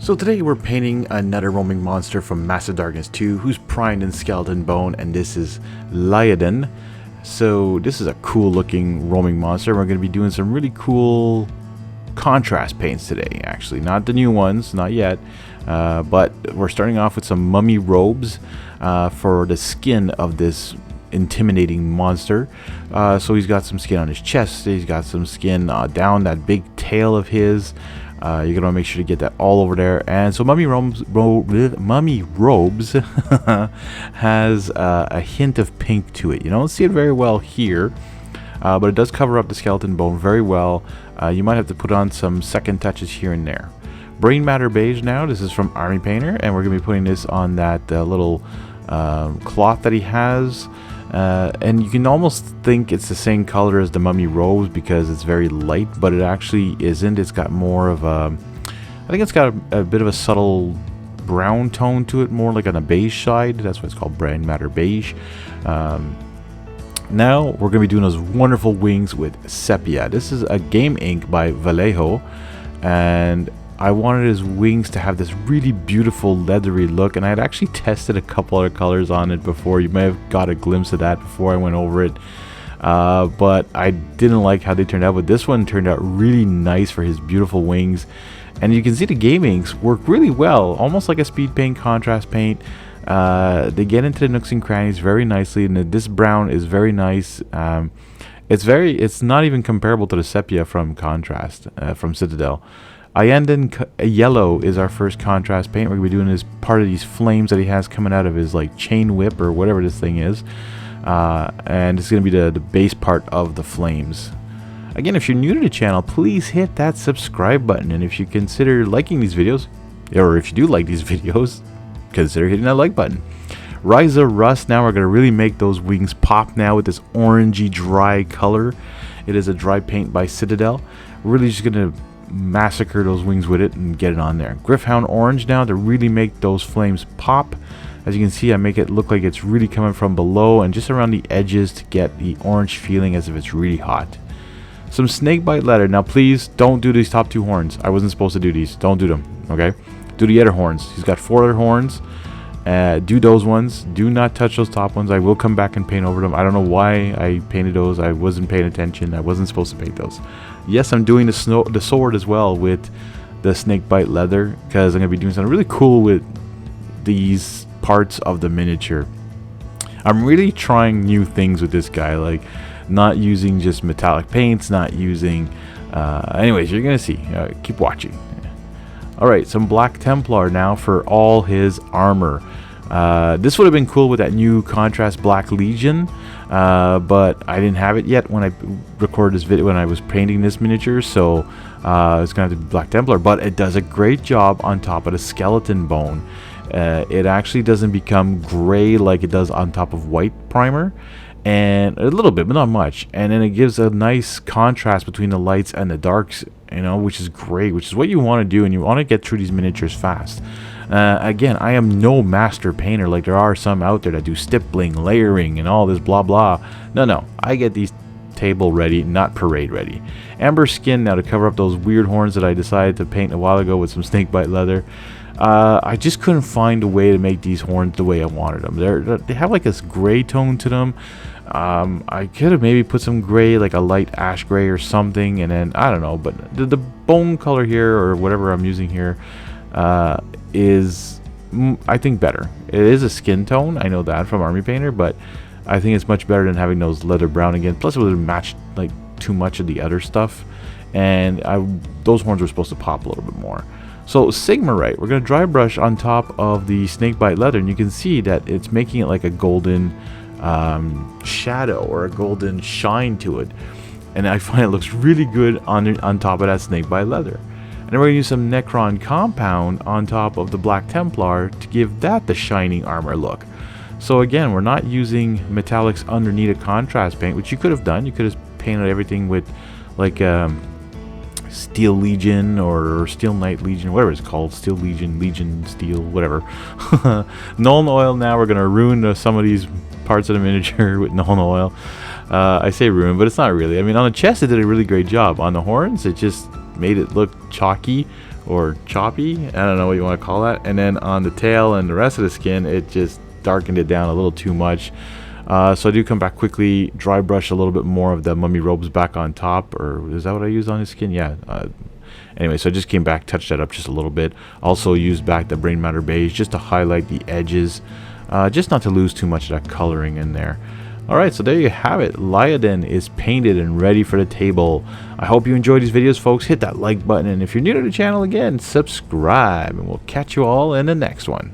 So today we're painting another roaming monster from Massive Darkness 2 who's primed in skeleton bone, and this is Lyidan. So this is a cool looking roaming monster. We're going to be doing some really cool contrast paints today, actually. Not the new ones, not yet, but we're starting off with some mummy robes for the skin of this intimidating monster. So he's got some skin on his chest, he's got some skin down that big tail of his. You're gonna make sure to get that all over there. And so mummy robes has a hint of pink to it. You don't see it very well here, but it does cover up the skeleton bone very well. You might have to put on some second touches here and there. Brainmatter Beige now. This is from Army Painter, and we're gonna be putting this on that little cloth that he has. And you can almost think it's the same color as the mummy robes because it's very light, but it actually isn't. It's got more of a, I think it's got a bit of a subtle brown tone to it, more like on the beige side. That's why it's called Brainmatter Beige. Now we're going to be doing those wonderful wings with Sepia. This is a Game Ink by Vallejo, and I wanted his wings to have this really beautiful leathery look, and I had actually tested a couple other colors on it before. You may have got a glimpse of that before I went over it, but I didn't like how they turned out. But this one turned out really nice for his beautiful wings, and you can see the Game Inks work really well, almost like a speed paint, contrast paint. They get into the nooks and crannies very nicely, and this brown is very nice. It's not even comparable to the Sepia from Contrast from Citadel. Iyanden yellow is our first contrast paint. We're going to be doing as part of these flames that he has coming out of his like chain whip or whatever this thing is. And it's going to be the base part of the flames. Again, if you're new to the channel, please hit that subscribe button. And if you consider liking these videos, or if you do like these videos, consider hitting that like button. Ryza Rust, now we're going to really make those wings pop now with this orangey dry color. It is a dry paint by Citadel. We're really just going to massacre those wings with it and get it on there. Gryph-Hound orange now to really make those flames pop. As you can see, I make it look like it's really coming from below and just around the edges to get the orange feeling as if it's really hot. Some Snakebite leather. Now please don't do these top two horns. I wasn't supposed to do these. Don't do them, okay? Do the other horns. He's got 4 other horns. Do those ones. Do not touch those top ones. I will come back and paint over them. I don't know why I painted those. I wasn't paying attention. I wasn't supposed to paint those. Yes, I'm doing the sword as well with the Snakebite leather because I'm going to be doing something really cool with these parts of the miniature. I'm really trying new things with this guy, like not using just metallic paints, not using... anyways, you're going to see. Keep watching. Alright, some black Templar now for all his armor. This would have been cool with that new contrast black Legion, but I didn't have it yet when I recorded this video, when I was painting this miniature, so it's going to have to be black Templar, but it does a great job on top of the skeleton bone. It actually doesn't become gray like it does on top of white primer, and a little bit, but not much, and then it gives a nice contrast between the lights and the darks, you know, which is great, which is what you want to do, and you want to get through these miniatures fast. Again, I am no master painter like there are some out there that do stippling, layering, and all this blah blah. No, I get these table ready, not parade ready. Amber skin now to cover up those weird horns that I decided to paint a while ago with some Snakebite leather. I just couldn't find a way to make these horns the way I wanted them. They have like this gray tone to them. I could have maybe put some gray, like a light ash gray or something, and then I don't know, but the bone color here, or whatever I'm using here, is I think better. It is a skin tone, I know that from Army Painter, but I think it's much better than having those leather brown again. Plus it would have matched like too much of the other stuff, and those horns were supposed to pop a little bit more. So Sigmarite, we're going to dry brush on top of the Snakebite leather, and you can see that it's making it like a golden shadow or a golden shine to it, and I find it looks really good on top of that Snakebite leather. And then we're going to use some Necron compound on top of the black Templar to give that the shining armor look. So again, we're not using metallics underneath a contrast paint, which you could have done. You could have painted everything with like Steel Legion or Steel Knight Legion, whatever it's called, Steel Legion, Legion Steel, whatever. Nuln oil. Now we're going to ruin some of these parts of the miniature with Nuln oil. I say ruin, but it's not really. I mean, on the chest it did a really great job. On the horns, it just made it look chalky, or choppy. I don't know what you want to call that. And then on the tail and the rest of the skin, it just darkened it down a little too much. So I do come back quickly, dry brush a little bit more of the mummy robes back on top, or is that what I used on his skin? Yeah. Anyway, so I just came back, touched that up just a little bit. Also used back the Brainmatter Beige just to highlight the edges, just not to lose too much of that coloring in there. Alright, so there you have it. Lyidan is painted and ready for the table. I hope you enjoyed these videos, folks. Hit that like button, and if you're new to the channel, again, subscribe, and we'll catch you all in the next one.